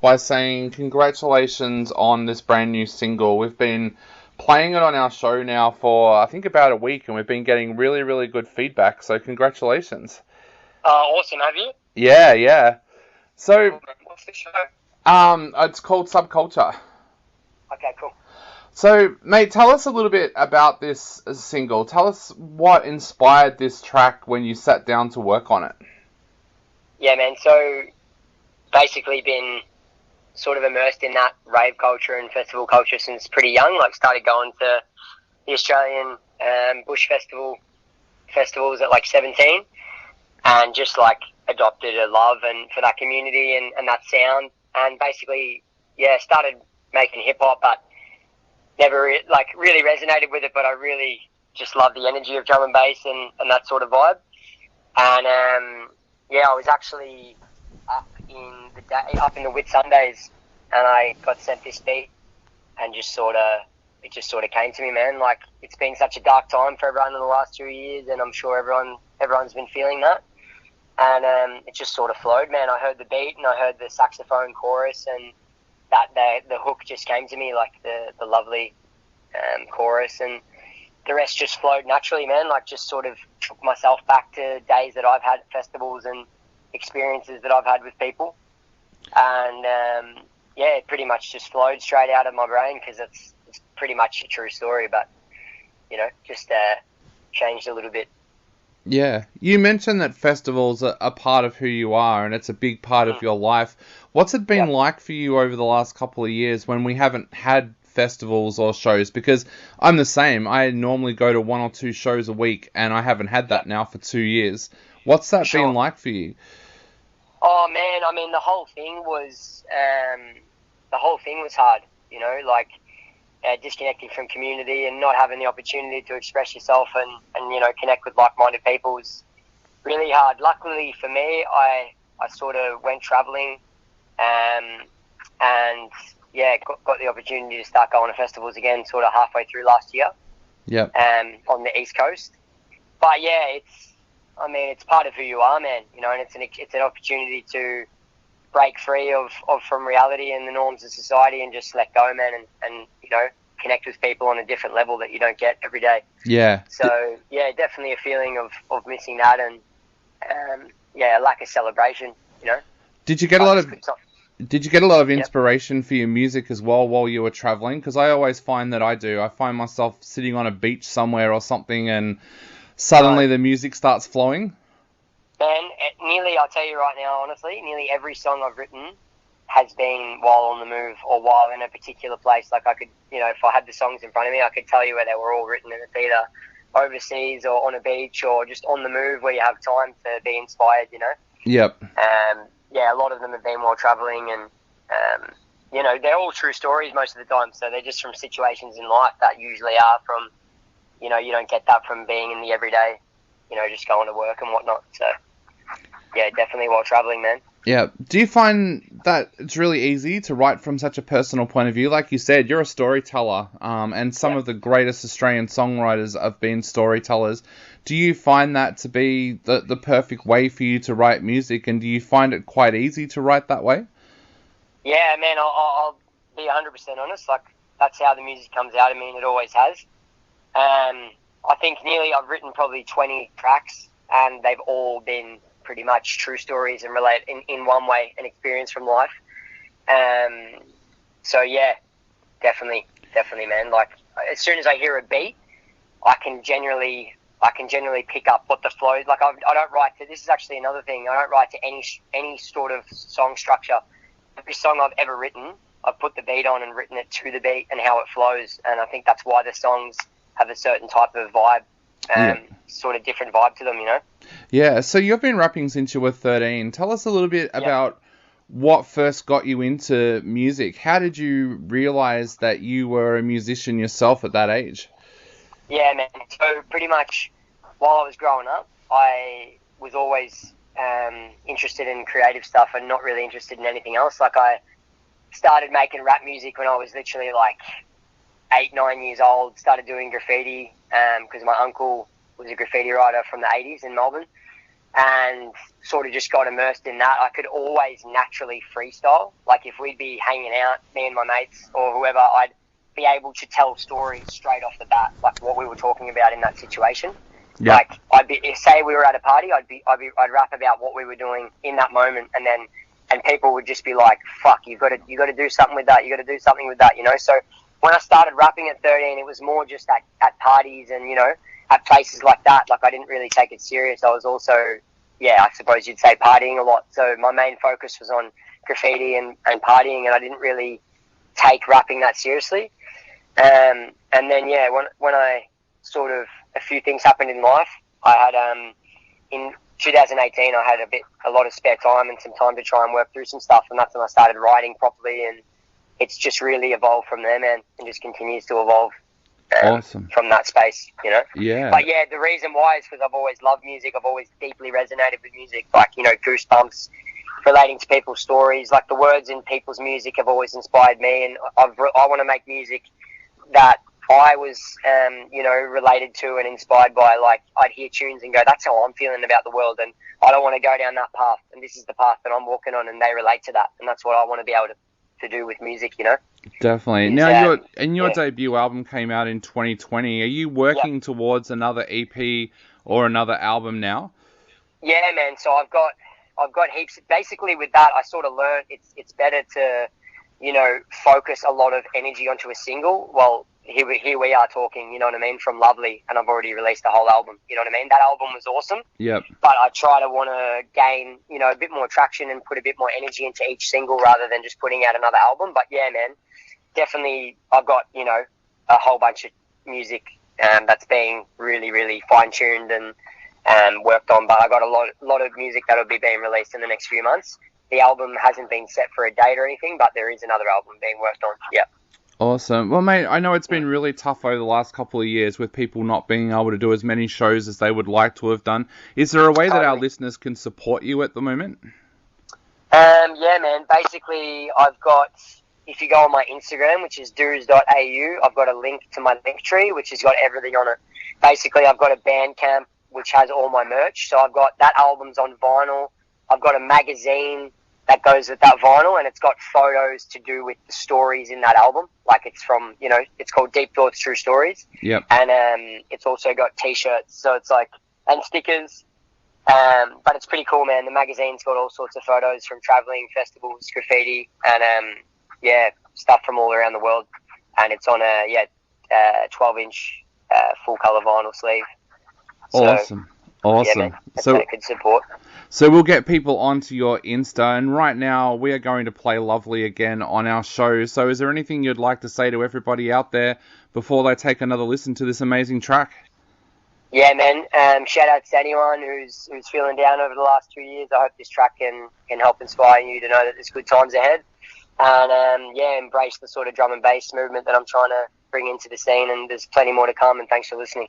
by saying congratulations on this brand new single. We've been playing it on our show now for, I think, about a week, and we've been getting really, really good feedback, so congratulations. Awesome, have you? Yeah, yeah. So, What's the show? it's called Subculture. Okay, cool. So, mate, tell us a little bit about this single. Tell us what inspired this track when you sat down to work on it. Yeah, man, so basically been sort of immersed in that rave culture and festival culture since pretty young. Like, started going to the Australian Bush festivals at like 17, and just like adopted a love and for that community and that sound, and basically, yeah, started making hip hop, but never really resonated with it. But I really just love the energy of drum and bass and that sort of vibe. And yeah, I was actually up in the Whit Sundays, and I got sent this beat, and it just sort of came to me, man. Like, it's been such a dark time for everyone in the last 2 years, and I'm sure everyone's been feeling that. And it just sort of flowed, man. I heard the beat and I heard the saxophone chorus, and that the hook just came to me, like the lovely chorus, and the rest just flowed naturally, man. Like, just sort of took myself back to days that I've had at festivals and experiences that I've had with people, and yeah, it pretty much just flowed straight out of my brain, because it's pretty much a true story, but just changed a little bit. Yeah, you mentioned that festivals are part of who you are, and it's a big part of your life. What's it been like for you over the last couple of years when we haven't had festivals or shows? Because I'm the same. I normally go to 1 or 2 shows a week, and I haven't had that now for 2 years. What's that been like for you? Oh man, I mean, the whole thing was hard. Like, disconnecting from community and not having the opportunity to express yourself and connect with like-minded people was really hard. Luckily for me, I sort of went traveling, and yeah, got the opportunity to start going to festivals again sort of halfway through last year. Yep. On the East Coast. But yeah, it's part of who you are, man, and it's an opportunity to break free from reality and the norms of society and just let go, man, and connect with people on a different level that you don't get every day. Yeah. So yeah, definitely a feeling of missing that, and yeah, a lack of celebration. Did you get a lot of inspiration for your music as well while you were traveling? Because I always find that I do. I find myself sitting on a beach somewhere or something, and suddenly the music starts flowing. Man, I'll tell you right now, honestly, nearly every song I've written has been while on the move or while in a particular place. Like, I could, if I had the songs in front of me, I could tell you where they were all written, and it's either overseas or on a beach or just on the move where you have time to be inspired, Yep. Yeah, a lot of them have been while traveling, and they're all true stories most of the time. So they're just from situations in life that usually are from, you don't get that from being in the everyday, just going to work and whatnot. So yeah, definitely while traveling, man. Yeah. Do you find that it's really easy to write from such a personal point of view? Like you said, you're a storyteller, and some of the greatest Australian songwriters have been storytellers. Do you find that to be the perfect way for you to write music, and do you find it quite easy to write that way? Yeah, man, I'll be 100% honest. Like, that's how the music comes out of me, and it always has. I think I've written probably 20 tracks, and they've all been pretty much true stories and relate in one way, an experience from life. So yeah, definitely, man. Like, as soon as I hear a beat, I can generally pick up what the flow is. Like, I don't write to, this is actually another thing, I don't write to any sort of song structure. Every song I've ever written, I've put the beat on and written it to the beat and how it flows, and I think that's why the songs have a certain type of vibe, sort of different vibe to them, Yeah, so you've been rapping since you were 13. Tell us a little bit about what first got you into music. How did you realise that you were a musician yourself at that age? Yeah, man. So pretty much while I was growing up, I was always interested in creative stuff and not really interested in anything else. Like, I started making rap music when I was literally like 8-9 years old. Started doing graffiti because my uncle was a graffiti writer from the 80s in Melbourne, and sort of just got immersed in that. I could always naturally freestyle. Like if we'd be hanging out, me and my mates or whoever, I'd be able to tell stories straight off the bat, like what we were talking about in that situation. Yeah. Like say we were at a party, I'd rap about what we were doing in that moment, and people would just be like, "Fuck, you got to do something with that. You got to do something with that," you know. So when I started rapping at 13, it was more just at parties and, you know, at places like that. Like I didn't really take it serious. I was also, I suppose you'd say, partying a lot. So my main focus was on graffiti and partying, and I didn't really take rapping that seriously. And then when I sort of, a few things happened in life. I had in 2018 I had a lot of spare time and some time to try and work through some stuff, and that's when I started writing properly, and it's just really evolved from there, man, and just continues to evolve. Awesome. From that space, you know. Yeah. But yeah, the reason why is because I've always loved music. I've always deeply resonated with music, like, you know, goosebumps relating to people's stories. Like the words in people's music have always inspired me, and I want to make music that I was, you know, related to and inspired by. Like I'd hear tunes and go, "That's how I'm feeling about the world," and I don't want to go down that path. And this is the path that I'm walking on, and they relate to that, and that's what I want to be able to do with music, you know. Definitely. Now, your debut album came out in 2020. Are you working towards another EP or another album now? Yeah, man. So I've got heaps. Basically, with that, I sort of learned it's better to, you know, focus a lot of energy onto a single. Well, here we are talking, you know what I mean, from Lovely, and I've already released the whole album. You know what I mean? That album was awesome. Yep. But I try to want to gain, you know, a bit more traction and put a bit more energy into each single rather than just putting out another album. But yeah, man, definitely I've got, you know, a whole bunch of music that's being really, really fine-tuned and worked on. But I got a lot of music that'll be being released in the next few months. The album hasn't been set for a date or anything, but there is another album being worked on. Yeah. Awesome. Well, mate, I know it's been really tough over the last couple of years with people not being able to do as many shows as they would like to have done. Is there a way that our listeners can support you at the moment? Yeah, man. Basically, I've got, if you go on my Instagram, which is dooz.au, I've got a link to my link tree, which has got everything on it. Basically, I've got a Bandcamp, which has all my merch. So I've got that album's on vinyl. I've got a magazine that goes with that vinyl, and it's got photos to do with the stories in that album. Like it's from, you know, it's called Deep Thoughts, True Stories. Yep. And it's also got t-shirts, so it's like, and stickers. But it's pretty cool, man. The magazine's got all sorts of photos from traveling, festivals, graffiti, and stuff from all around the world. And it's on a 12-inch full color vinyl sleeve. Awesome. Awesome. Yeah, man, that's a good support. So we'll get people onto your Insta, and right now we are going to play Lovely again on our show. So is there anything you'd like to say to everybody out there before they take another listen to this amazing track? Yeah, man. Shout out to anyone who's feeling down over the last 2 years. I hope this track can help inspire you to know that there's good times ahead. And embrace the sort of drum and bass movement that I'm trying to bring into the scene. And there's plenty more to come. And thanks for listening.